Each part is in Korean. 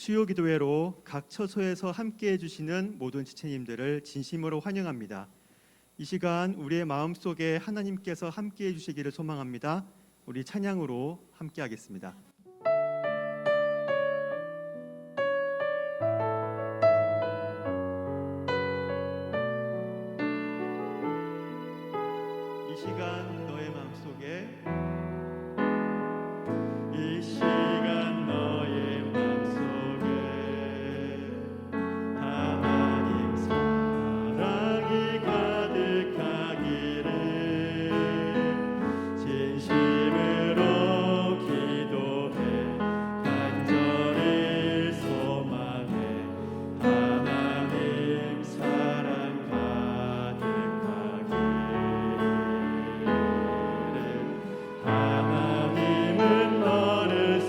수요기도회로 각 처소에서 함께해 주시는 모든 지체님들을 진심으로 환영합니다. 이 시간 우리의 마음속에 하나님께서 함께해 주시기를 소망합니다. 우리 찬양으로 함께하겠습니다. 이 시간 너의 마음속에 이 시간 너의 마음속에 하나님 사랑이 가득하기를 진심으로 기도해 간절히 소망해 하나님 사랑 가득하기를 하나님은 너를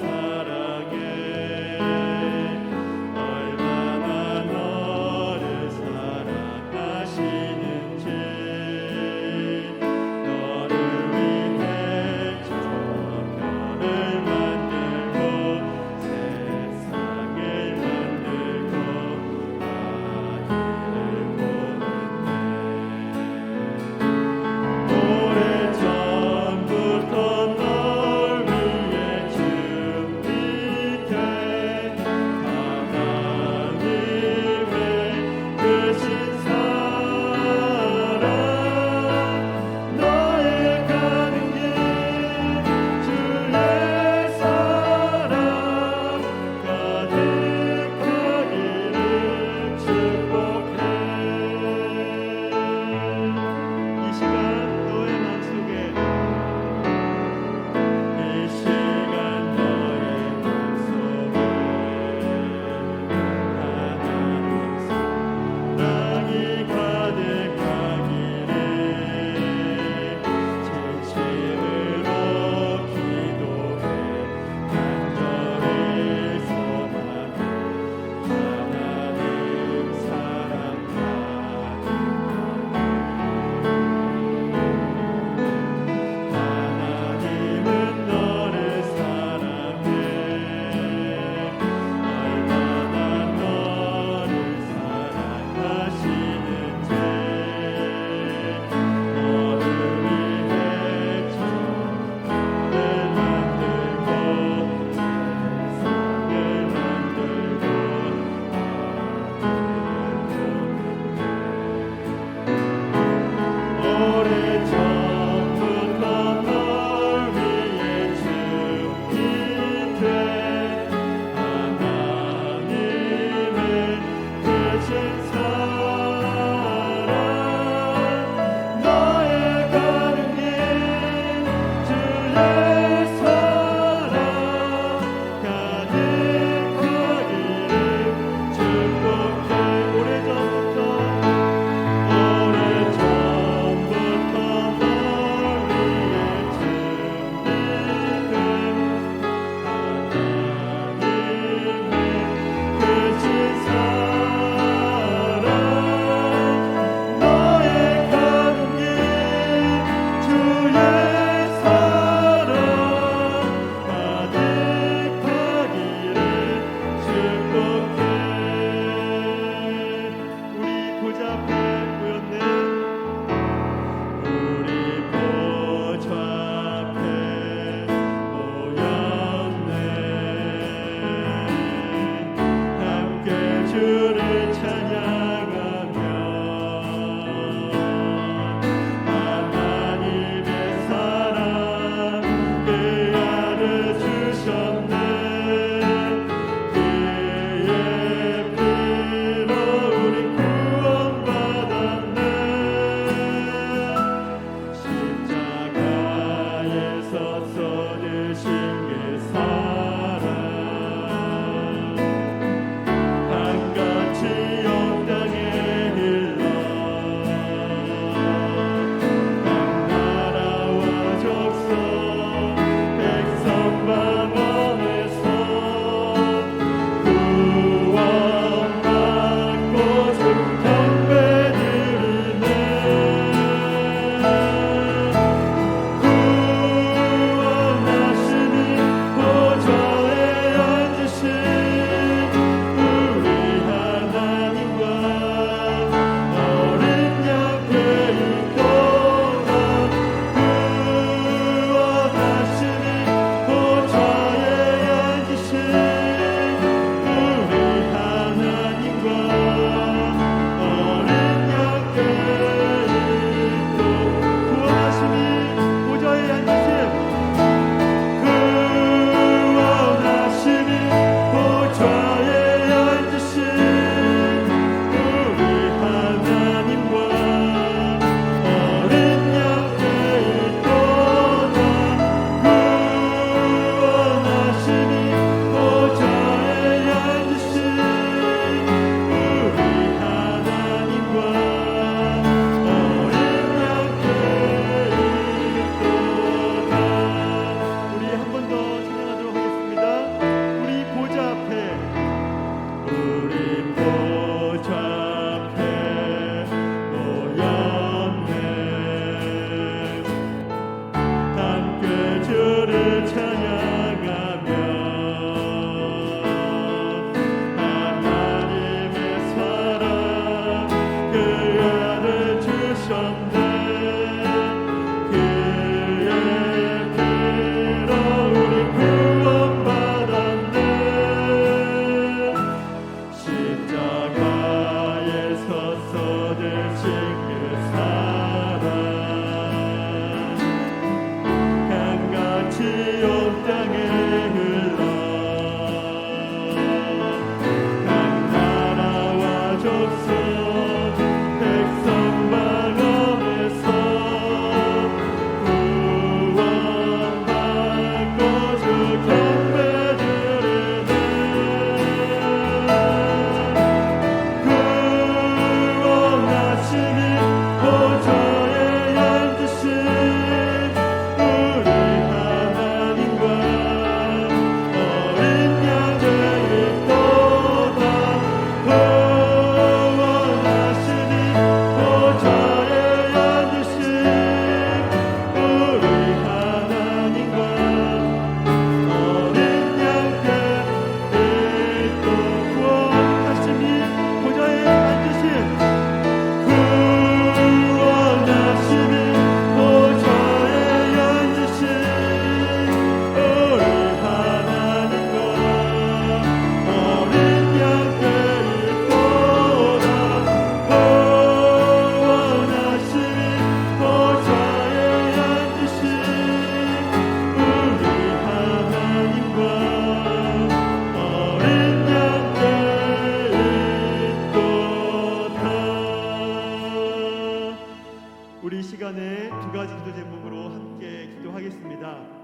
기도합니다.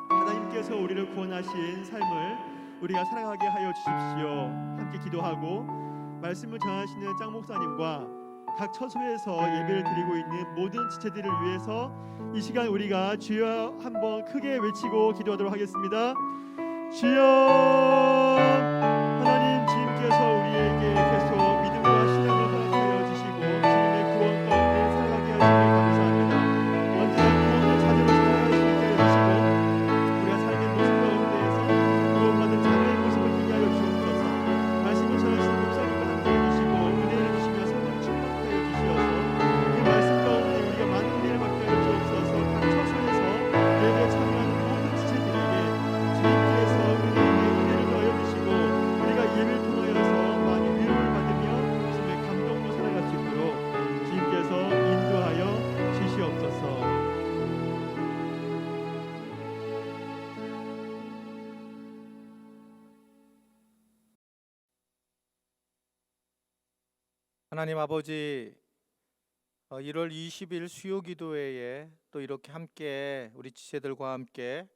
하나님께서 우리를 구원하신 삶을 우리가 살아가게 하여 주십시오. 함께 기도하고 말씀을 전하시는 짱 목사님과 각 처소에서 예배를 드리고 있는 모든 지체들을 위해서 이 시간 우리가 주여 한번 크게 외치고 기도하도록 하겠습니다. 주여, 하나님 주님께서 우리에게 계속 믿음과 신앙을 허락하여 주시고 주님의 구원 가운데 살아가게 하심을 감사합니다. 언제나 구원의 자녀로 살아갈 수 있게 하여 주시고 우리가 삶의 모습 가운데에서 구원받은 자녀의 모습을 보게 하여 주옵소서. 말씀을 전하시는 목사님과 함께 해주시고 은혜를 주시며 성령 충만하여 주시어서 그 말씀 가운데 우리가 많은 은혜를 받게 하여 주옵소서. 각 처소에서 예배에 참여하는 모든 지체들에게 주님께서 은혜를 더하여 주시고 우리가 예배를 통하여서 많이 위로를 받으며 주님의 감동으로 살아갈 수 있도록 주님께서 인도하여 주시옵소서. 하나님 아버지, 1월 20일 수요기도회에 또 이렇게 함께 우리 지체들과 함께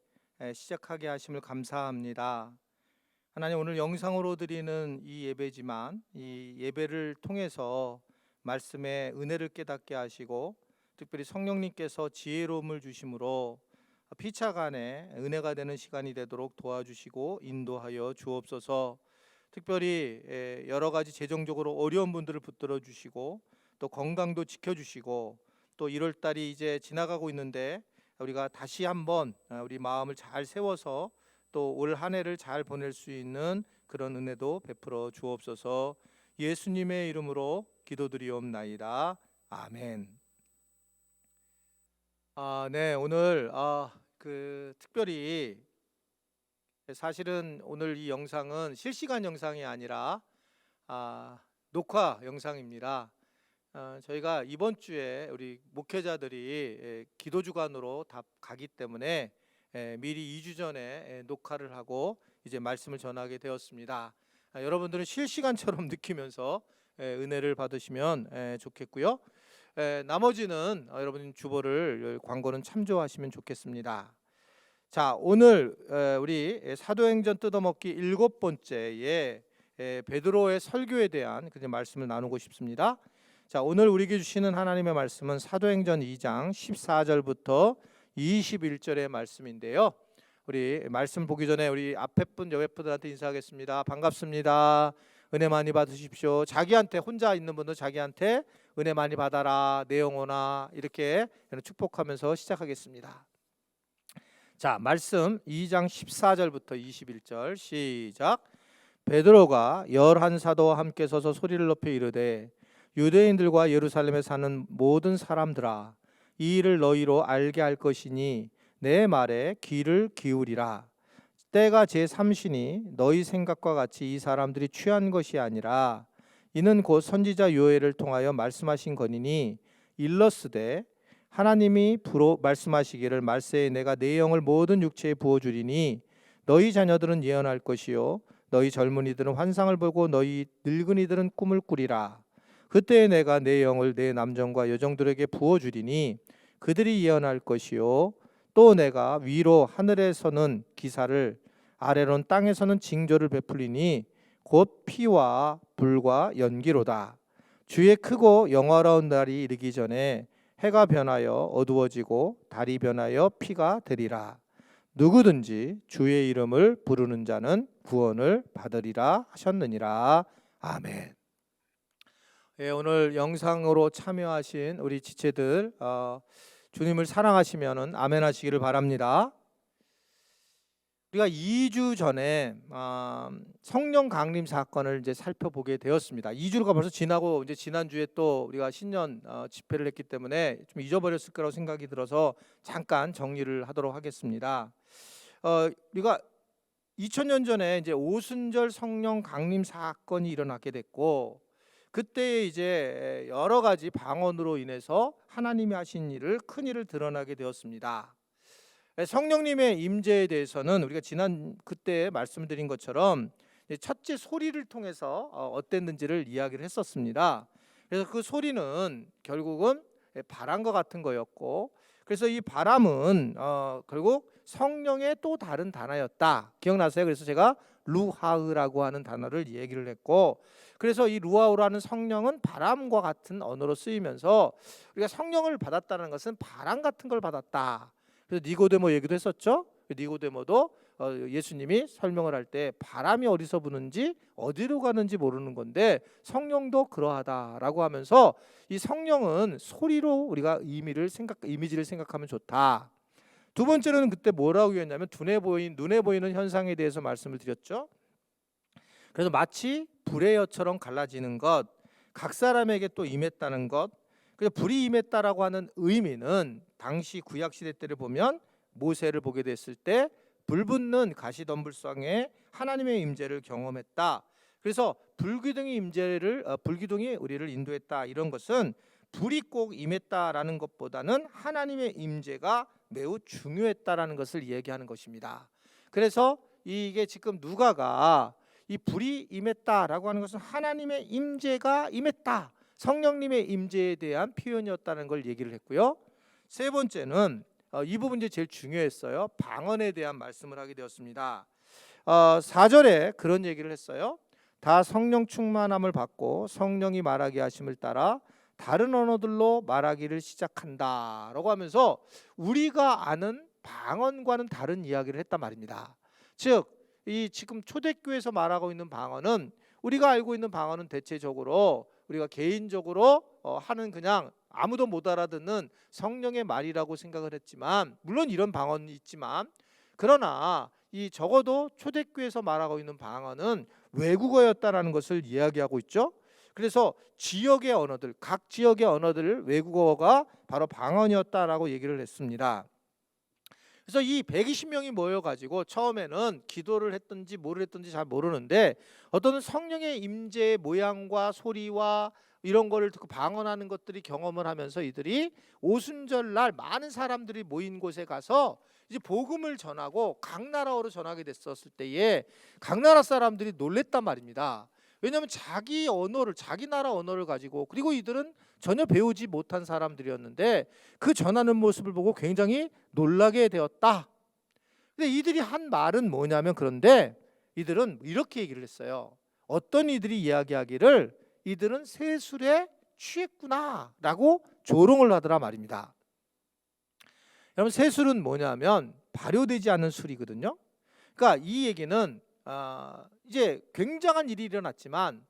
시작하게 하심을 감사합니다. 하나님, 오늘 영상으로 드리는 이 예배지만 이 예배를 통해서 말씀의 은혜를 깨닫게 하시고 특별히 성령님께서 지혜로움을 주심으로 피차간에 은혜가 되는 시간이 되도록 도와주시고 인도하여 주옵소서. 특별히 여러 가지 재정적으로 어려운 분들을 붙들어 주시고 또 건강도 지켜주시고 또 1월 달이 이제 지나가고 있는데 우리가 다시 한번 우리 마음을 잘 세워서 또 올 한 해를 잘 보낼 수 있는 그런 은혜도 베풀어 주옵소서. 예수님의 이름으로 기도드리옵나이다. 아멘. 네, 오늘 특별히 사실은 오늘 이 영상은 실시간 영상이 아니라 녹화 영상입니다. 저희가 이번 주에 우리 목회자들이 기도 주간으로 다 가기 때문에 미리 2주 전에 녹화를 하고 이제 말씀을 전하게 되었습니다. 여러분들은 실시간처럼 느끼면서 은혜를 받으시면 좋겠고요. 나머지는 여러분 주보를 광고는 참조하시면 좋겠습니다. 자, 오늘 우리 사도행전 뜯어먹기 7번째에 베드로의 설교에 대한 그 말씀을 나누고 싶습니다. 자, 오늘 우리에게 주시는 하나님의 말씀은 사도행전 2장 14절부터 21절의 말씀인데요. 우리 말씀 보기 전에 우리 앞에 분 옆에 분들한테 인사하겠습니다. 반갑습니다. 은혜 많이 받으십시오. 자기한테 혼자 있는 분들 자기한테 은혜 많이 받아라, 내 영혼아, 이렇게 축복하면서 시작하겠습니다. 자, 말씀 2장 14절부터 21절 시작. 베드로가 11사도와 함께 서서 소리를 높여 이르되 유대인들과 예루살렘에 사는 모든 사람들아, 이 일을 너희로 알게 할 것이니 내 말에 귀를 기울이라. 때가 제3시니 너희 생각과 같이 이 사람들이 취한 것이 아니라 이는 곧 선지자 요엘을 통하여 말씀하신 거니니 일러스되 하나님이 말씀하시기를 말세에 내가 내 영을 모든 육체에 부어주리니 너희 자녀들은 예언할 것이요 너희 젊은이들은 환상을 보고 너희 늙은이들은 꿈을 꾸리라. 그때에 내가 내 영을 내 남정과 여정들에게 부어주리니 그들이 예언할 것이요 또 내가 위로 하늘에서는 기사를 아래로는 땅에서는 징조를 베풀리니 곧 피와 불과 연기로다. 주의 크고 영화로운 날이 이르기 전에 해가 변하여 어두워지고 달이 변하여 피가 되리라. 누구든지 주의 이름을 부르는 자는 구원을 받으리라 하셨느니라. 아멘. 오늘 영상으로 참여하신 우리 지체들 주님을 사랑하시면은 아멘 하시기를 바랍니다. 우리가 2주 전에 성령 강림 사건을 이제 살펴보게 되었습니다. 2주가 벌써 지나고 이제 지난주에 또 우리가 신년 집회를 했기 때문에 좀 잊어버렸을 거라고 생각이 들어서 잠깐 정리를 하도록 하겠습니다. 우리가 2000년 전에 이제 오순절 성령 강림 사건이 일어나게 됐고 그때 이제 여러 가지 방언으로 인해서 하나님이 하신 일을 큰 일을 드러나게 되었습니다. 성령님의 임재에 대해서는 우리가 그때 말씀드린 것처럼 첫째 소리를 통해서 어땠는지를 이야기를 했었습니다. 그래서 그 소리는 결국은 바람과 같은 거였고 그래서 이 바람은 결국 성령의 또 다른 단어였다. 기억나세요? 그래서 제가 루하흐라고 하는 단어를 얘기를 했고, 그래서 이 루하흐라는 성령은 바람과 같은 언어로 쓰이면서 우리가 성령을 받았다는 것은 바람 같은 걸 받았다. 그래서 니고데모 얘기도 했었죠. 니고데모도 예수님이 설명을 할 때 바람이 어디서 부는지 어디로 가는지 모르는 건데 성령도 그러하다라고 하면서 이 성령은 소리로 우리가 이미지를 생각하면 좋다. 두 번째로는 그때 뭐라고 했냐면 눈에 보이는 현상에 대해서 말씀을 드렸죠. 그래서 마치 불의 여처럼 갈라지는 것, 각 사람에게 또 임했다는 것. 그래서 불이 임했다라고 하는 의미는 당시 구약 시대 때를 보면 모세를 보게 됐을 때 불붙는 가시덤불상에 하나님의 임재를 경험했다. 그래서 불기둥이 우리를 인도했다. 이런 것은 불이 꼭 임했다라는 것보다는 하나님의 임재가 매우 중요했다라는 것을 얘기하는 것입니다. 그래서 이게 지금 누가가 이 불이 임했다라고 하는 것은 하나님의 임재가 임했다, 성령님의 임재에 대한 표현이었다는 걸 얘기를 했고요. 세 번째는 이 부분이 제일 중요했어요. 방언에 대한 말씀을 하게 되었습니다. 4절에 그런 얘기를 했어요. 다 성령 충만함을 받고 성령이 말하게 하심을 따라 다른 언어들로 말하기를 시작한다라고 하면서 우리가 아는 방언과는 다른 이야기를 했단 말입니다. 즉, 이 지금 초대교회에서 말하고 있는 방언은, 우리가 알고 있는 방언은 대체적으로 우리가 개인적으로 하는 그냥 아무도 못 알아듣는 성령의 말이라고 생각을 했지만, 물론 이런 방언이 있지만, 그러나 이 적어도 초대교회에서 말하고 있는 방언은 외국어였다라는 것을 이야기하고 있죠. 그래서 지역의 언어들, 각 지역의 언어들 외국어가 바로 방언이었다라고 얘기를 했습니다. 그래서 이 120명이 모여가지고 처음에는 기도를 했든지 뭐를 했든지 잘 모르는데 어떤 성령의 임재의 모양과 소리와 이런 거를 듣고 방언하는 것들이 경험을 하면서 이들이 오순절날 많은 사람들이 모인 곳에 가서 이제 복음을 전하고 각 나라어로 전하게 됐었을 때에 각 나라 사람들이 놀랬단 말입니다. 왜냐하면 자기 나라 언어를 가지고, 그리고 이들은 전혀 배우지 못한 사람들이었는데 그 전하는 모습을 보고 굉장히 놀라게 되었다. 근데 이들이 한 말은 뭐냐면, 그런데 이들은 이렇게 얘기를 했어요. 어떤 이들이 이야기하기를 이들은 세술에 취했구나라고 조롱을 하더라 말입니다. 여러분, 세술은 뭐냐면 발효되지 않은 술이거든요. 그러니까 이 얘기는 이제 굉장한 일이 일어났지만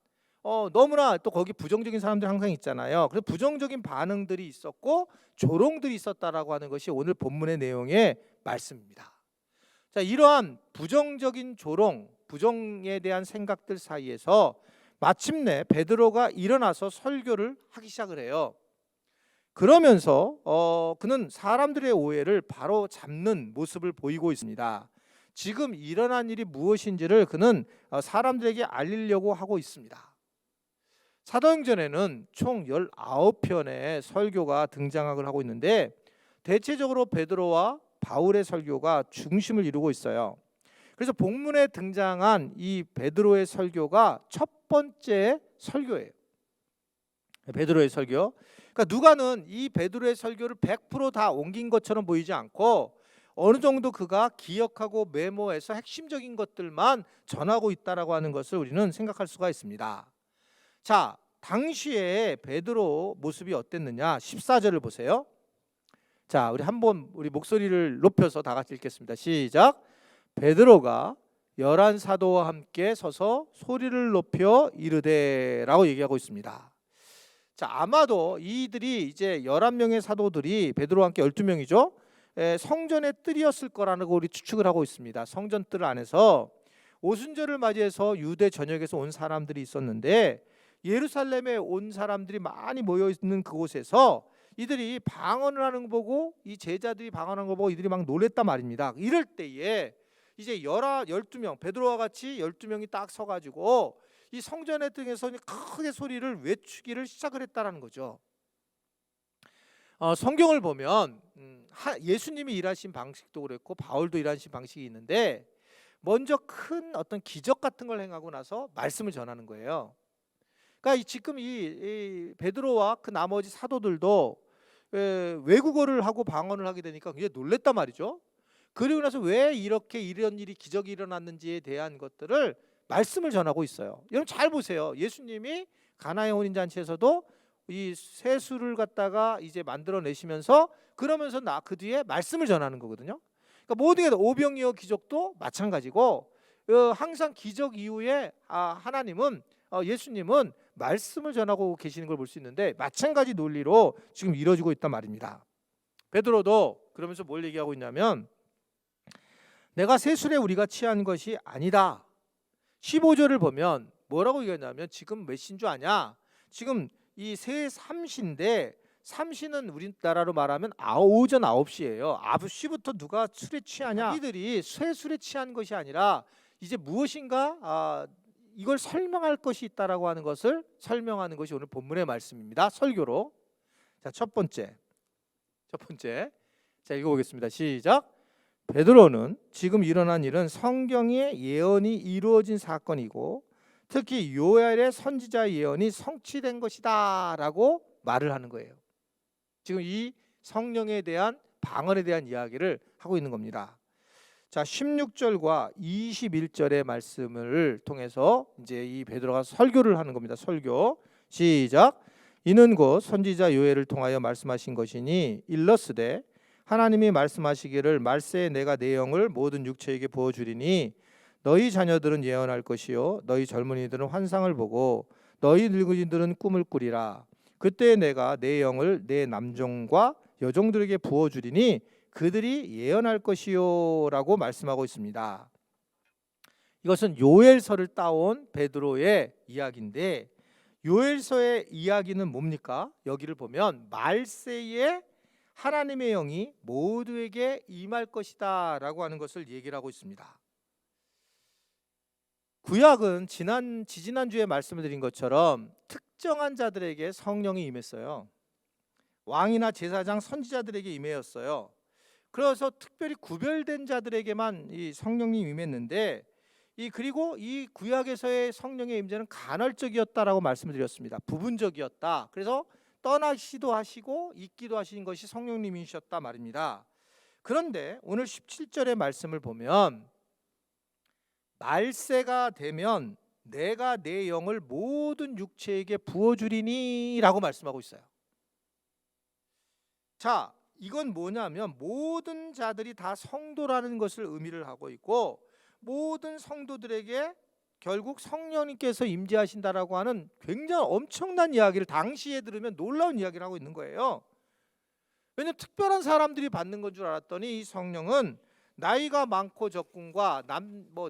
너무나 또 거기 부정적인 사람들이 항상 있잖아요. 그래서 부정적인 반응들이 있었고 조롱들이 있었다라고 하는 것이 오늘 본문의 내용의 말씀입니다. 자, 이러한 부정적인 조롱, 부정에 대한 생각들 사이에서 마침내 베드로가 일어나서 설교를 하기 시작을 해요. 그러면서 그는 사람들의 오해를 바로 잡는 모습을 보이고 있습니다. 지금 일어난 일이 무엇인지를 그는 사람들에게 알리려고 하고 있습니다. 사도행전에는 총 19편의 설교가 등장을 하고 있는데 대체적으로 베드로와 바울의 설교가 중심을 이루고 있어요. 그래서 본문에 등장한 이 베드로의 설교가 첫 번째 설교예요. 베드로의 설교. 그러니까 누가는 이 베드로의 설교를 100%다 옮긴 것처럼 보이지 않고 어느 정도 그가 기억하고 메모해서 핵심적인 것들만 전하고 있다라고 하는 것을 우리는 생각할 수가 있습니다. 자, 당시에 베드로 모습이 어땠느냐? 14절을 보세요. 자, 우리 목소리를 높여서 다 같이 읽겠습니다. 시작. 베드로가 11 사도와 함께 서서 소리를 높여 이르되라고 얘기하고 있습니다. 자, 아마도 이들이 이제 11명의 사도들이 베드로와 함께 12명이죠. 성전의 뜰이었을 거라고 우리 추측을 하고 있습니다. 성전 뜰 안에서 오순절을 맞이해서 유대 전역에서 온 사람들이 있었는데 예루살렘에 온 사람들이 많이 모여 있는 그곳에서 이들이 방언을 하는 거 보고, 이 제자들이 방언하는 거 보고 이들이 막 놀랬단 말입니다. 이럴 때에 이제 12명, 베드로와 같이 12명이 딱 서가지고 이 성전의 등에서 크게 소리를 외치기를 시작을 했다라는 거죠. 성경을 보면 예수님이 일하신 방식도 그랬고 바울도 일하신 방식이 있는데 먼저 큰 어떤 기적 같은 걸 행하고 나서 말씀을 전하는 거예요. 그러니까 지금 이 베드로와 그 나머지 사도들도 외국어를 하고 방언을 하게 되니까 굉장히 놀랬단 말이죠. 그리고 나서 왜 이렇게 이런 일이 기적이 일어났는지에 대한 것들을 말씀을 전하고 있어요. 여러분 잘 보세요. 예수님이 가나의 혼인 잔치에서도 이 쇠술을 갖다가 이제 만들어내시면서 그러면서 그 뒤에 말씀을 전하는 거거든요. 그러니까 모든 게 오병이어 기적도 마찬가지고 항상 기적 이후에 하나님은 예수님은 말씀을 전하고 계시는 걸 볼 수 있는데 마찬가지 논리로 지금 이루어지고 있단 말입니다. 베드로도 그러면서 뭘 얘기하고 있냐면 내가 쇠술에 우리가 취한 것이 아니다. 15절을 보면 뭐라고 얘기하냐면 지금 몇 시인 줄 아냐? 지금 이 새 삼시인데 삼시는 우리나라로 말하면 오전 9시예요. 9시부터 누가 술에 취하냐? 이들이 쇠술에 취한 것이 아니라 이제 무엇인가 이걸 설명할 것이 있다라고 하는 것을 설명하는 것이 오늘 본문의 말씀입니다. 설교로. 자, 첫 번째. 자, 읽어보겠습니다. 시작. 베드로는 지금 일어난 일은 성경의 예언이 이루어진 사건이고 특히 요엘의 선지자의 예언이 성취된 것이다 라고 말을 하는 거예요. 지금 이 성령에 대한 방언에 대한 이야기를 하고 있는 겁니다. 자, 16절과 21절의 말씀을 통해서 이제 이 베드로가 설교를 하는 겁니다. 설교. 시작. 이는 곧 선지자 요엘을 통하여 말씀하신 것이니 일러스되 하나님이 말씀하시기를 말세에 내가 내 영을 모든 육체에게 부어주리니 너희 자녀들은 예언할 것이요 너희 젊은이들은 환상을 보고 너희 늙은이들은 꿈을 꾸리라. 그때 내가 내 영을 내 남종과 여종들에게 부어주리니 그들이 예언할 것이요 라고 말씀하고 있습니다. 이것은 요엘서를 따온 베드로의 이야기인데 요엘서의 이야기는 뭡니까? 여기를 보면 말세에 하나님의 영이 모두에게 임할 것이다 라고 하는 것을 얘기를 하고 있습니다. 구약은 지지난주에 말씀을 드린 것처럼 특정한 자들에게 성령이 임했어요. 왕이나 제사장, 선지자들에게 임했어요. 그래서 특별히 구별된 자들에게만 이 성령님 임했는데 그리고 이 구약에서의 성령의 임재는 간헐적이었다라고 말씀을 드렸습니다. 부분적이었다. 그래서 떠나시도 하시고 있기도 하신 것이 성령님이셨다 말입니다. 그런데 오늘 17절의 말씀을 보면 말세가 되면 내가 내 영을 모든 육체에게 부어주리니 라고 말씀하고 있어요. 자, 이건 뭐냐면 모든 자들이 다 성도라는 것을 의미를 하고 있고 모든 성도들에게 결국 성령님께서 임재하신다라고 하는 굉장히 엄청난 이야기를 당시에 들으면 놀라운 이야기를 하고 있는 거예요. 왜냐하면 특별한 사람들이 받는 건 줄 알았더니 이 성령은 나이가 많고 적군과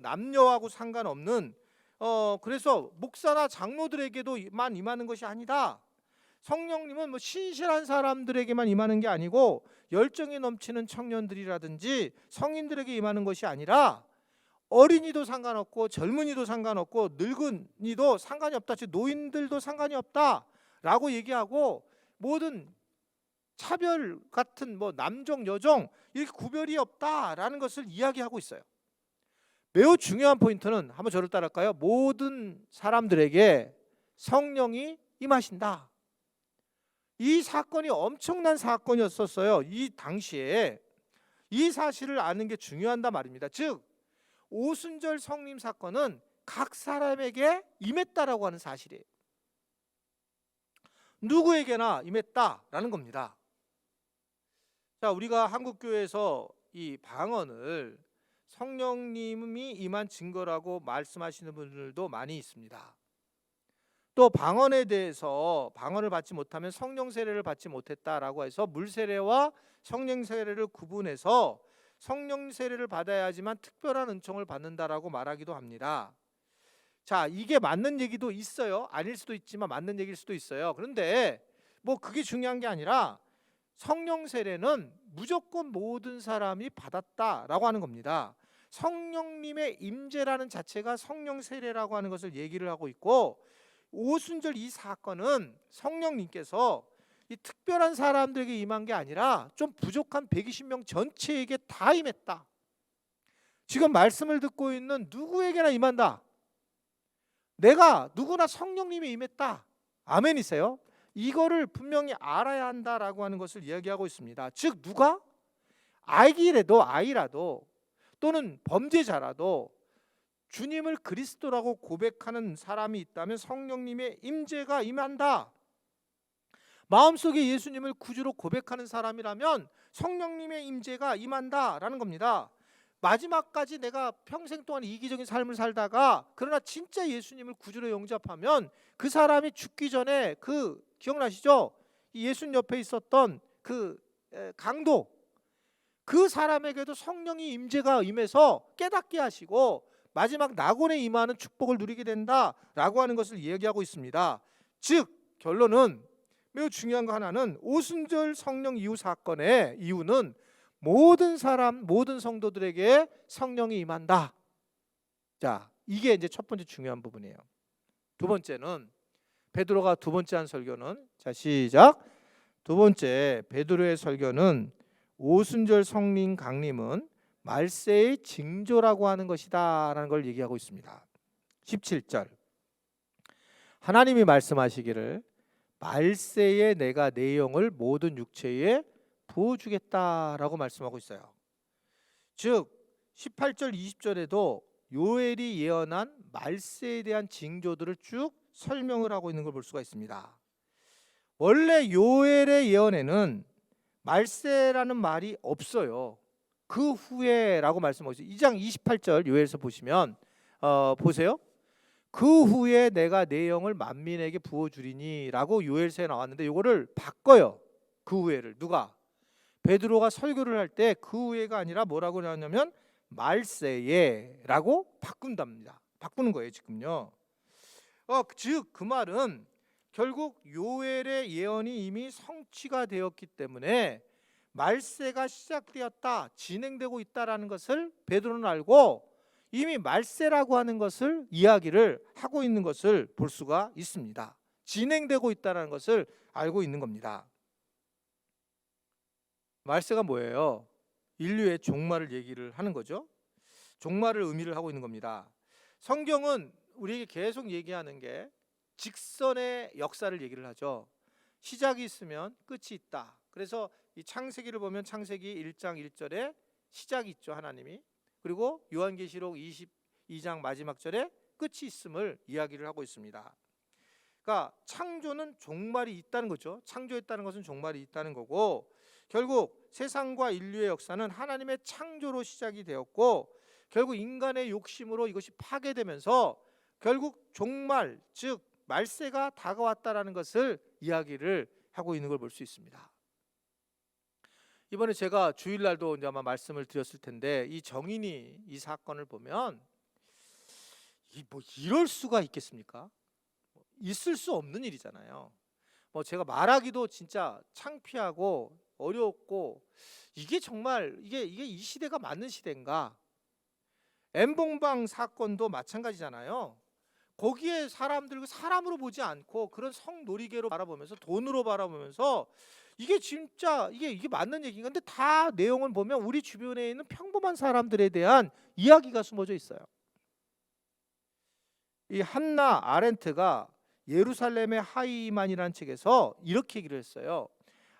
남녀하고 상관없는 그래서 목사나 장로들에게도만 임하는 것이 아니다. 성령님은 신실한 사람들에게만 임하는 게 아니고 열정이 넘치는 청년들이라든지 성인들에게 임하는 것이 아니라 어린이도 상관없고 젊은이도 상관없고 늙은이도 상관이 없다. 즉 노인들도 상관이 없다라고 얘기하고 모든 차별 같은 남종 여종 이렇게 구별이 없다라는 것을 이야기하고 있어요. 매우 중요한 포인트는 한번 저를 따라할까요? 모든 사람들에게 성령이 임하신다. 이 사건이 엄청난 사건이었었어요. 이 당시에 이 사실을 아는 게 중요하단 말입니다. 즉 오순절 성림 사건은 각 사람에게 임했다라고 하는 사실이에요. 누구에게나 임했다라는 겁니다. 자, 우리가 한국교회에서 이 방언을 성령님이 임한 증거라고 말씀하시는 분들도 많이 있습니다. 또 방언에 대해서 방언을 받지 못하면 성령 세례를 받지 못했다라고 해서 물 세례와 성령 세례를 구분해서 성령 세례를 받아야지만 특별한 은총을 받는다라고 말하기도 합니다. 자, 이게 맞는 얘기도 있어요. 아닐 수도 있지만 맞는 얘기일 수도 있어요. 그런데 그게 중요한 게 아니라 성령 세례는 무조건 모든 사람이 받았다라고 하는 겁니다. 성령님의 임재라는 자체가 성령 세례라고 하는 것을 얘기를 하고 있고 오순절 이 사건은 성령님께서 이 특별한 사람들에게 임한 게 아니라 좀 부족한 120명 전체에게 다 임했다. 지금 말씀을 듣고 있는 누구에게나 임한다. 내가 누구나 성령님이 임했다. 아멘이세요? 이거를 분명히 알아야 한다라고 하는 것을 이야기하고 있습니다. 즉 누가 아이라도 또는 범죄자라도 주님을 그리스도라고 고백하는 사람이 있다면 성령님의 임재가 임한다. 마음속에 예수님을 구주로 고백하는 사람이라면 성령님의 임재가 임한다라는 겁니다. 마지막까지 내가 평생 동안 이기적인 삶을 살다가 그러나 진짜 예수님을 구주로 영접하면 그 사람이 죽기 전에 그 기억나시죠? 예수님 옆에 있었던 그 강도, 그 사람에게도 성령이 임재가 임해서 깨닫게 하시고 마지막 낙원에 임하는 축복을 누리게 된다라고 하는 것을 이야기하고 있습니다. 즉 결론은 매우 중요한 거 하나는 오순절 성령 이후 사건의 이유는 모든 사람, 모든 성도들에게 성령이 임한다. 자, 이게 이제 첫 번째 중요한 부분이에요. 두 번째는 베드로가 두 번째 한 설교는, 자 시작. 두 번째 베드로의 설교는 오순절 성령 강림은 말세의 징조라고 하는 것이다 라는 걸 얘기하고 있습니다. 17절 하나님이 말씀하시기를 말세에 내가 내 영을 모든 육체에 부어주겠다라고 말씀하고 있어요. 즉 18절 20절에도 요엘이 예언한 말세에 대한 징조들을 쭉 설명을 하고 있는 걸 볼 수가 있습니다. 원래 요엘의 예언에는 말세라는 말이 없어요. 그 후에라고 말씀하고 있어요. 2장 28절 요엘에서 보시면 보세요. 그 후에 내가 내 영을 만민에게 부어주리니 라고 요엘서에 나왔는데 이거를 바꿔요. 그 후에를 누가? 베드로가 설교를 할 때 그 후에가 아니라 뭐라고 나왔냐면 말세에 라고 바꾼답니다. 바꾸는 거예요 지금요. 즉 그 말은 결국 요엘의 예언이 이미 성취가 되었기 때문에 말세가 시작되었다, 진행되고 있다라는 것을 베드로는 알고 이미 말세라고 하는 것을 이야기를 하고 있는 것을 볼 수가 있습니다. 진행되고 있다는 것을 알고 있는 겁니다. 말세가 뭐예요? 인류의 종말을 얘기를 하는 거죠. 종말을 의미를 하고 있는 겁니다. 성경은 우리에게 계속 얘기하는 게 직선의 역사를 얘기를 하죠. 시작이 있으면 끝이 있다. 그래서 이 창세기를 보면 창세기 1장 1절에 시작이 있죠, 하나님이. 그리고 요한계시록 22장 마지막 절에 끝이 있음을 이야기를 하고 있습니다. 그러니까 창조는 종말이 있다는 거죠. 창조했다는 것은 종말이 있다는 거고, 결국 세상과 인류의 역사는 하나님의 창조로 시작이 되었고 결국 인간의 욕심으로 이것이 파괴되면서 결국 종말, 즉 말세가 다가왔다라는 것을 이야기를 하고 있는 걸 볼 수 있습니다. 이번에 제가 주일날도 이제 아마 말씀을 드렸을 텐데 이 정인이 이 사건을 보면 뭐 이럴 수가 있겠습니까? 있을 수 없는 일이잖아요. 뭐 제가 말하기도 진짜 창피하고 어렵고 이게 정말 이게 이 시대가 맞는 시대인가? 엠봉방 사건도 마찬가지잖아요. 거기에 사람들 사람으로 보지 않고 그런 성놀이개로 바라보면서 돈으로 바라보면서 이게 진짜 이게 맞는 얘기인가? 근데 다 내용을 보면 우리 주변에 있는 평범한 사람들에 대한 이야기가 숨어져 있어요. 이 한나 아렌트가 예루살렘의 하이만이라는 책에서 이렇게 얘기를 했어요.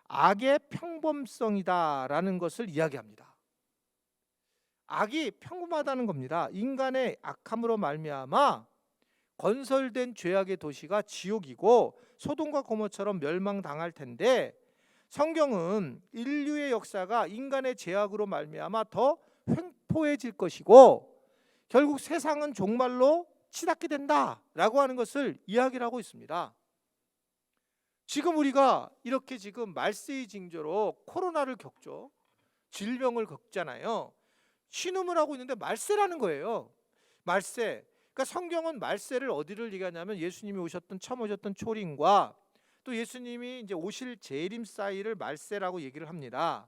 악의 평범성이다라는 것을 이야기합니다. 악이 평범하다는 겁니다. 인간의 악함으로 말미암아 건설된 죄악의 도시가 지옥이고 소돔과 고모처럼 멸망당할 텐데 성경은 인류의 역사가 인간의 죄악으로 말미암아 더 횡포해질 것이고 결국 세상은 종말로 치닫게 된다라고 하는 것을 이야기를 하고 있습니다. 지금 우리가 이렇게 지금 말세의 징조로 코로나를 겪죠. 질병을 겪잖아요. 신음을 하고 있는데 말세라는 거예요. 말세. 그러니까 성경은 말세를 어디를 얘기하냐면 예수님이 오셨던 처음 오셨던 초림과 또 예수님이 이제 오실 재림 사이를 말세라고 얘기를 합니다.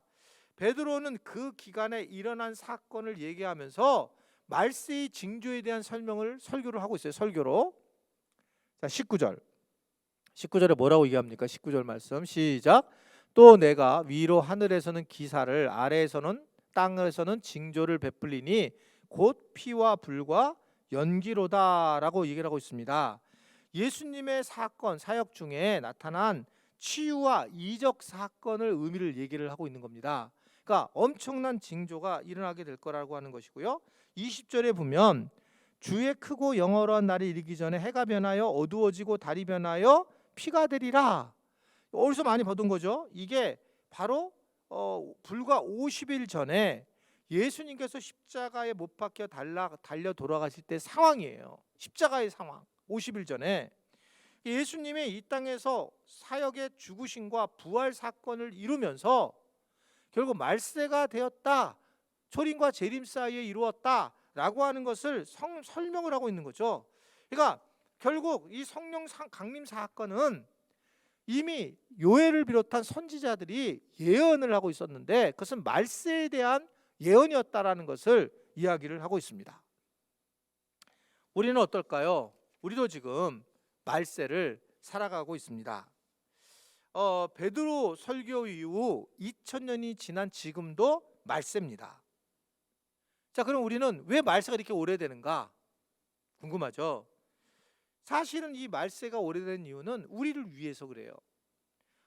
베드로는 그 기간에 일어난 사건을 얘기하면서 말세의 징조에 대한 설교를 하고 있어요. 설교로. 자, 19절에 뭐라고 얘기합니까? 19절 말씀 시작. 또 내가 위로 하늘에서는 기사를 아래에서는 땅에서는 징조를 베풀리니 곧 피와 불과 연기로다라고 얘기를 하고 있습니다. 예수님의 사건 사역 중에 나타난 치유와 이적 사건을 의미를 얘기를 하고 있는 겁니다. 그러니까 엄청난 징조가 일어나게 될 거라고 하는 것이고요. 20절에 보면 주의 크고 영원한 날이 이르기 전에 해가 변하여 어두워지고 달이 변하여 피가 되리라. 어디서 많이 보던 거죠? 이게 바로 불과 50일 전에 예수님께서 십자가에 못 박혀 달려 돌아가실 때 상황이에요. 십자가의 상황. 50일 전에 예수님의 이 땅에서 사역의 죽으심과 부활 사건을 이루면서 결국 말세가 되었다, 초림과 재림 사이에 이루었다 라고 하는 것을 설명을 하고 있는 거죠. 그러니까 결국 이 성령 강림 사건은 이미 요엘을 비롯한 선지자들이 예언을 하고 있었는데 그것은 말세에 대한 예언이었다라는 것을 이야기를 하고 있습니다. 우리는 어떨까요? 우리도 지금 말세를 살아가고 있습니다. 베드로 설교 이후 2000년이 지난 지금도 말세입니다. 자, 그럼 우리는 왜 말세가 이렇게 오래되는가 궁금하죠? 사실은 이 말세가 오래된 이유는 우리를 위해서 그래요.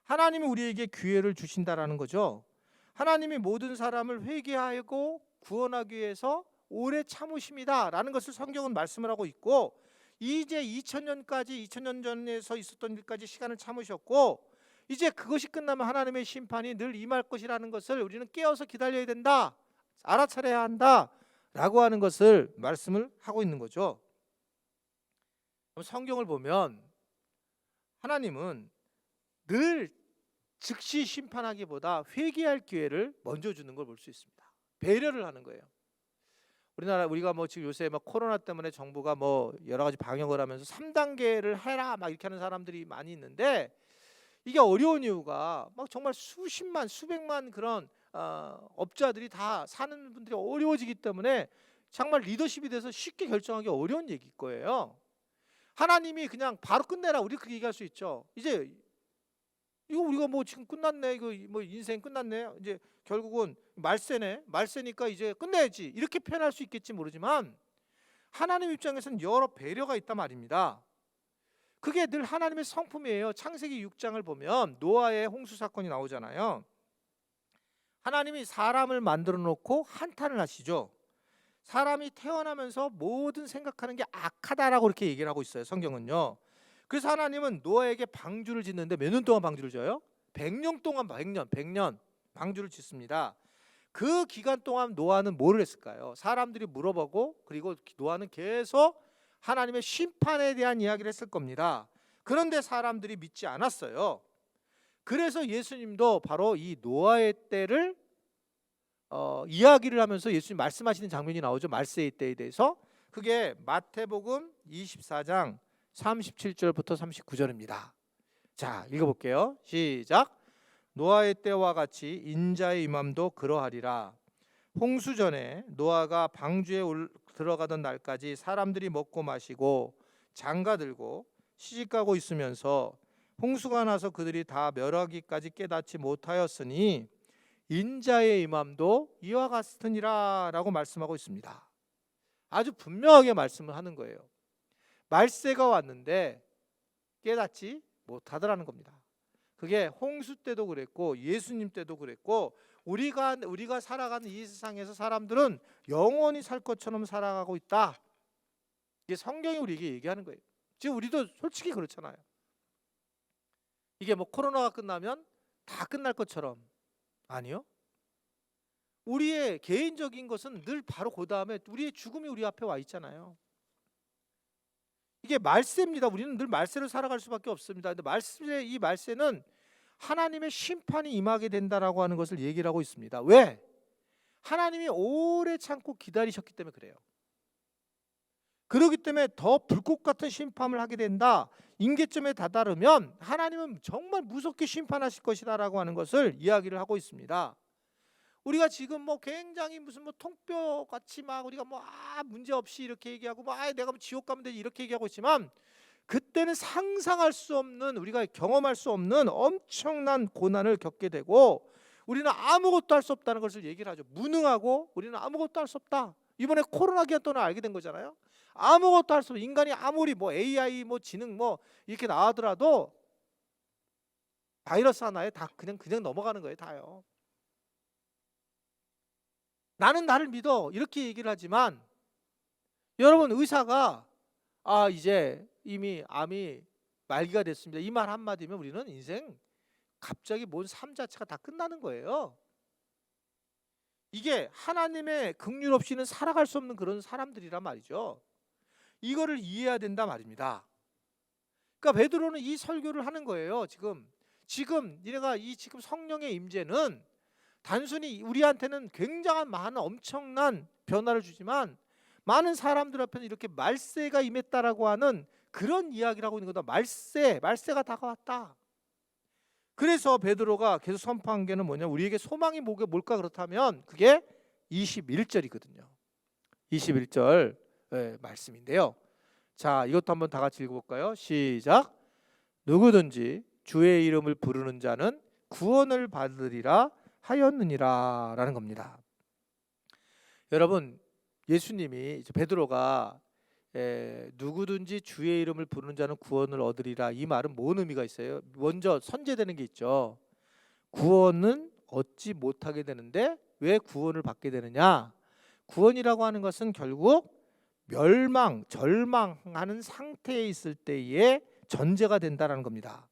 하나님이 우리에게 기회를 주신다라는 거죠. 하나님이 모든 사람을 회개하고 구원하기 위해서 오래 참으심이다라는 것을 성경은 말씀을 하고 있고, 이제 2000년 전에서 있었던 일까지 시간을 참으셨고, 이제 그것이 끝나면 하나님의 심판이 늘 임할 것이라는 것을 우리는 깨어서 기다려야 된다, 알아차려야 한다 라고 하는 것을 말씀을 하고 있는 거죠. 성경을 보면 하나님은 늘 즉시 심판하기보다 회개할 기회를 먼저 주는 걸 볼 수 있습니다. 배려를 하는 거예요. 우리가 지금 요새 코로나 때문에 정부가 여러 가지 방역을 하면서 3단계를 해라 이렇게 하는 사람들이 많이 있는데, 이게 어려운 이유가 정말 수십만 수백만 그런 업자들이 다 사는 분들이 어려워지기 때문에 정말 리더십이 돼서 쉽게 결정하기 어려운 얘기일 거예요. 하나님이 그냥 바로 끝내라, 우리 그렇게 얘기할 수 있죠. 이제 이거 우리가 지금 끝났네, 이거 인생 끝났네, 이제 결국은 말세니까 이제 끝내야지, 이렇게 표현할 수 있겠지 모르지만 하나님 입장에서는 여러 배려가 있단 말입니다. 그게 늘 하나님의 성품이에요. 창세기 6장을 보면 노아의 홍수 사건이 나오잖아요. 하나님이 사람을 만들어 놓고 한탄을 하시죠. 사람이 태어나면서 모든 생각하는 게 악하다라고 이렇게 얘기를 하고 있어요, 성경은요. 그래서 하나님은 노아에게 방주를 짓는데 몇 년 동안 방주를 져요? 100년 동안 100년 방주를 짓습니다. 그 기간 동안 노아는 뭐를 했을까요? 사람들이 물어보고, 그리고 노아는 계속 하나님의 심판에 대한 이야기를 했을 겁니다. 그런데 사람들이 믿지 않았어요. 그래서 예수님도 바로 이 노아의 때를 이야기를 하면서 예수님 말씀하시는 장면이 나오죠. 말세의 때에 대해서. 그게 마태복음 24장 37절부터 39절입니다. 자, 읽어볼게요. 시작. 노아의 때와 같이 인자의 임함도 그러하리라. 홍수 전에 노아가 방주에 들어가던 날까지 사람들이 먹고 마시고 장가들고 시집가고 있으면서 홍수가 나서 그들이 다 멸하기까지 깨닫지 못하였으니 인자의 임함도 이와 같으니라 라고 말씀하고 있습니다. 아주 분명하게 말씀을 하는 거예요. 말세가 왔는데 깨닫지 못하더라는 겁니다. 그게 홍수 때도 그랬고 예수님 때도 그랬고, 우리가 살아가는 이 세상에서 사람들은 영원히 살 것처럼 살아가고 있다. 이게 성경이 우리에게 얘기하는 거예요. 지금 우리도 솔직히 그렇잖아요. 이게 코로나가 끝나면 다 끝날 것처럼. 아니요. 우리의 개인적인 것은 늘 바로 그 다음에 우리의 죽음이 우리 앞에 와 있잖아요. 이게 말세입니다. 우리는 늘 말세를 살아갈 수밖에 없습니다. 근데 이 말세는 하나님의 심판이 임하게 된다라고 하는 것을 얘기를 하고 있습니다. 왜? 하나님이 오래 참고 기다리셨기 때문에 그래요. 그렇기 때문에 더 불꽃 같은 심판을 하게 된다. 임계점에 다다르면 하나님은 정말 무섭게 심판하실 것이다라고 하는 것을 이야기를 하고 있습니다. 우리가 지금 굉장히 무슨 통뼈 같이 우리가 문제 없이 이렇게 얘기하고 내가 지옥 가면 되지 이렇게 얘기하고 있지만, 그때는 상상할 수 없는, 우리가 경험할 수 없는 엄청난 고난을 겪게 되고, 우리는 아무것도 할 수 없다는 것을 얘기를 하죠. 무능하고 우리는 아무것도 할 수 없다. 이번에 코로나 기간 동안 알게 된 거잖아요. 아무것도 할 수 없어. 인간이 아무리 AI 지능 이렇게 나오더라도 바이러스 하나에 다 그냥 넘어가는 거예요, 다요. 나는 나를 믿어 이렇게 얘기를 하지만 여러분, 의사가 이제 이미 암이 말기가 됐습니다, 이 말 한마디면 우리는 인생 갑자기 뭔 삶 자체가 다 끝나는 거예요. 이게 하나님의 긍휼 없이는 살아갈 수 없는 그런 사람들이란 말이죠. 이거를 이해해야 된다 말입니다. 그러니까 베드로는 이 설교를 하는 거예요. 지금 니네가 지금 성령의 임재는 단순히 우리한테는 굉장한 많은 엄청난 변화를 주지만 많은 사람들 앞에는 이렇게 말세가 임했다라고 하는 그런 이야기를 하고 있는 거다. 말세가 다가왔다. 그래서 베드로가 계속 선포한 게는 뭐냐, 우리에게 소망이 뭘까 그렇다면 그게 21절이거든요 21절 말씀인데요. 자, 이것도 한번 다 같이 읽어볼까요? 시작. 누구든지 주의 이름을 부르는 자는 구원을 받으리라 하였느니라 라는 겁니다. 여러분, 예수님이 베드로가 누구든지 주의 이름을 부르는 자는 구원을 얻으리라, 이 말은 뭔 의미가 있어요? 먼저 선제되는 게 있죠. 구원은 얻지 못하게 되는데 왜 구원을 받게 되느냐? 구원이라고 하는 것은 결국 절망하는 상태에 있을 때의 전제가 된다라는 겁니다.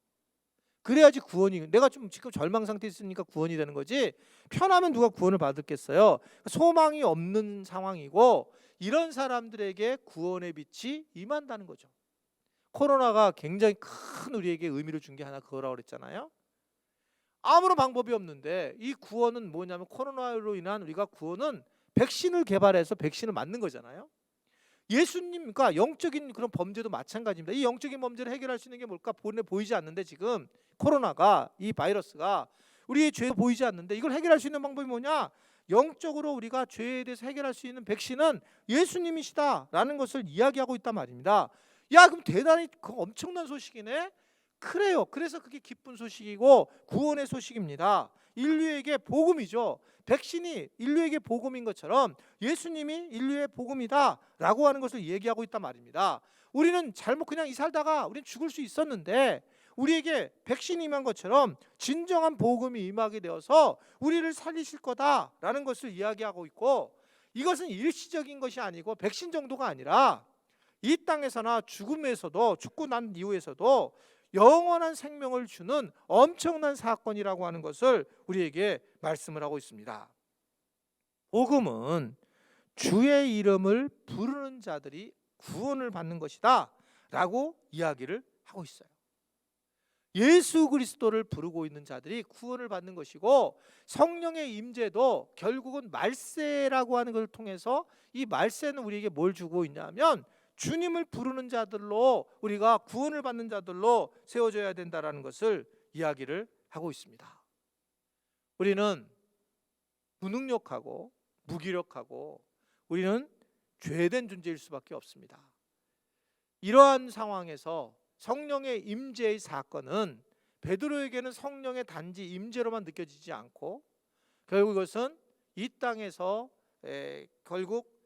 그래야지 구원이, 내가 지금 절망 상태에 있으니까 구원이 되는 거지, 편하면 누가 구원을 받았겠어요? 소망이 없는 상황이고 이런 사람들에게 구원의 빛이 임한다는 거죠. 코로나가 굉장히 큰 우리에게 의미를 준 게 하나 그거라고 그랬잖아요. 아무런 방법이 없는데 이 구원은 뭐냐면, 코로나로 인한 우리가 구원은 백신을 개발해서 백신을 맞는 거잖아요. 예수님과 영적인 그런 범죄도 마찬가지입니다. 이 영적인 범죄를 해결할 수 있는 게 뭘까? 보이지 않는데, 지금 코로나가, 이 바이러스가 우리의 죄도 보이지 않는데 이걸 해결할 수 있는 방법이 뭐냐? 영적으로 우리가 죄에 대해서 해결할 수 있는 백신은 예수님이시다라는 것을 이야기하고 있단 말입니다. 야, 그럼 대단히 엄청난 소식이네. 그래요. 그래서 그게 기쁜 소식이고 구원의 소식입니다. 인류에게 복음이죠. 백신이 인류에게 복음인 것처럼 예수님이 인류의 복음이다 라고 하는 것을 얘기하고 있단 말입니다. 우리는 잘못 그냥 살다가 우리는 죽을 수 있었는데 우리에게 백신이 임한 것처럼 진정한 복음이 임하게 되어서 우리를 살리실 거다라는 것을 이야기하고 있고, 이것은 일시적인 것이 아니고 백신 정도가 아니라 이 땅에서나 죽음에서도, 죽고 난 이후에서도 영원한 생명을 주는 엄청난 사건이라고 하는 것을 우리에게 말씀을 하고 있습니다. 복음은 주의 이름을 부르는 자들이 구원을 받는 것이다 라고 이야기를 하고 있어요. 예수 그리스도를 부르고 있는 자들이 구원을 받는 것이고, 성령의 임재도 결국은 말세라고 하는 것을 통해서, 이 말세는 우리에게 뭘 주고 있냐면 주님을 부르는 자들로, 우리가 구원을 받는 자들로 세워져야 된다라는 것을 이야기를 하고 있습니다. 우리는 무능력하고 무기력하고 우리는 죄된 존재일 수밖에 없습니다. 이러한 상황에서 성령의 임재의 사건은 베드로에게는 성령의 단지 임재로만 느껴지지 않고, 결국 이것은 이 땅에서 결국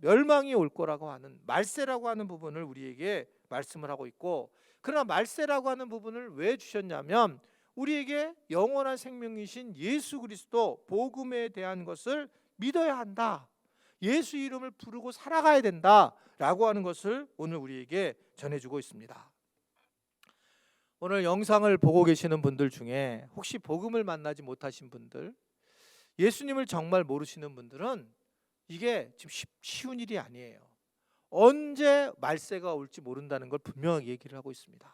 멸망이 올 거라고 하는 말세라고 하는 부분을 우리에게 말씀을 하고 있고, 그러나 말세라고 하는 부분을 왜 주셨냐면 우리에게 영원한 생명이신 예수 그리스도 복음에 대한 것을 믿어야 한다, 예수 이름을 부르고 살아가야 된다라고 하는 것을 오늘 우리에게 전해주고 있습니다. 오늘 영상을 보고 계시는 분들 중에 혹시 복음을 만나지 못하신 분들, 예수님을 정말 모르시는 분들은 이게 지금 쉬운 일이 아니에요. 언제 말세가 올지 모른다는 걸 분명하게 얘기를 하고 있습니다.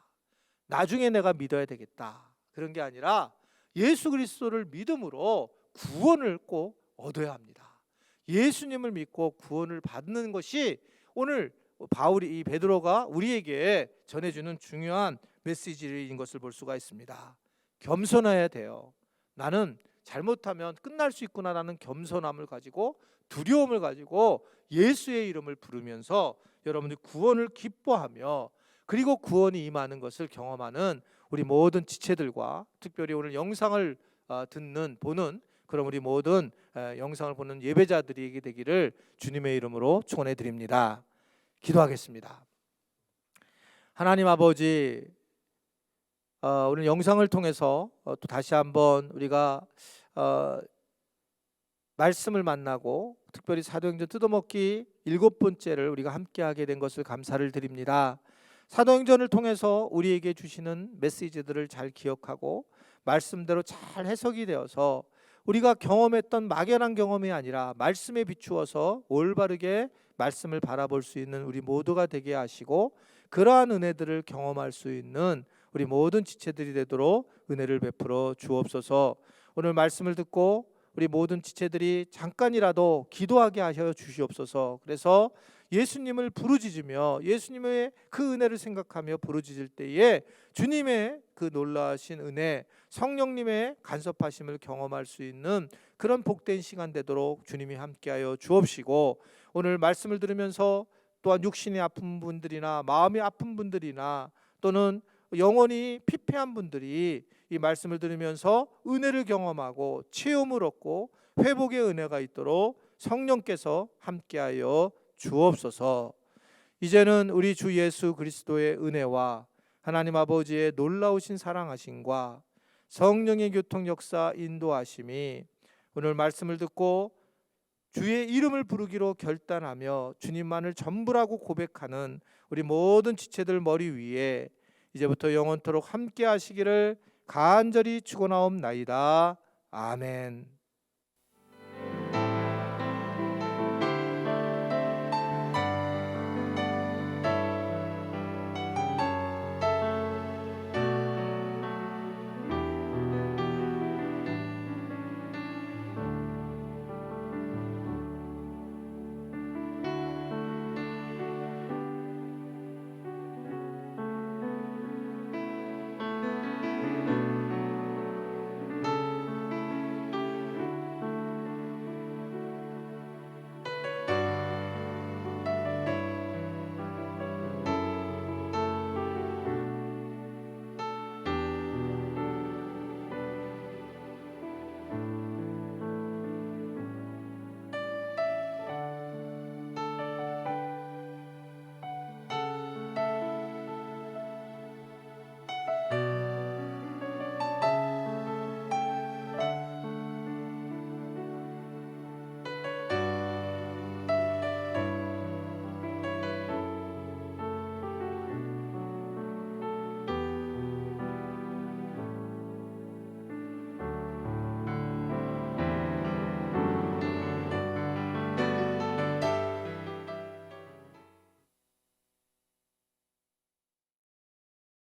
나중에 내가 믿어야 되겠다, 그런 게 아니라 예수 그리스도를 믿음으로 구원을 꼭 얻어야 합니다. 예수님을 믿고 구원을 받는 것이 오늘 바울이, 이 베드로가 우리에게 전해주는 중요한 메시지인 것을 볼 수가 있습니다. 겸손해야 돼요. 나는 잘못하면 끝날 수 있구나라는 겸손함을 가지고, 두려움을 가지고 예수의 이름을 부르면서 여러분들이 구원을 기뻐하며, 그리고 구원이 임하는 것을 경험하는 우리 모든 지체들과, 특별히 오늘 영상을 보는 그럼 우리 모든 영상을 보는 예배자들이 되기를 주님의 이름으로 축원해 드립니다. 기도하겠습니다. 하나님 아버지, 오늘 영상을 통해서 또 다시 한번 우리가 말씀을 만나고 특별히 사도행전 뜯어먹기 7번째를 우리가 함께하게 된 것을 감사를 드립니다. 사도행전을 통해서 우리에게 주시는 메시지들을 잘 기억하고 말씀대로 잘 해석이 되어서 우리가 경험했던 막연한 경험이 아니라 말씀에 비추어서 올바르게 말씀을 바라볼 수 있는 우리 모두가 되게 하시고 그러한 은혜들을 경험할 수 있는 우리 모든 지체들이 되도록 은혜를 베풀어 주옵소서. 오늘 말씀을 듣고 우리 모든 지체들이 잠깐이라도 기도하게 하셔 주시옵소서. 그래서 예수님을 부르짖으며 예수님의 그 은혜를 생각하며 부르짖을 때에 주님의 그 놀라우신 은혜, 성령님의 간섭하심을 경험할 수 있는 그런 복된 시간 되도록 주님이 함께하여 주옵시고, 오늘 말씀을 들으면서 또한 육신이 아픈 분들이나 마음이 아픈 분들이나 또는 영혼이 피폐한 분들이 이 말씀을 들으면서 은혜를 경험하고 체험을 얻고 회복의 은혜가 있도록 성령께서 함께하여 주옵소서. 이제는 우리 주 예수 그리스도의 은혜와 하나님 아버지의 놀라우신 사랑하심과 성령의 교통 역사 인도하심이 오늘 말씀을 듣고 주의 이름을 부르기로 결단하며 주님만을 전부라고 고백하는 우리 모든 지체들 머리 위에 이제부터 영원토록 함께 하시기를 간절히 축원하옵나이다. 아멘.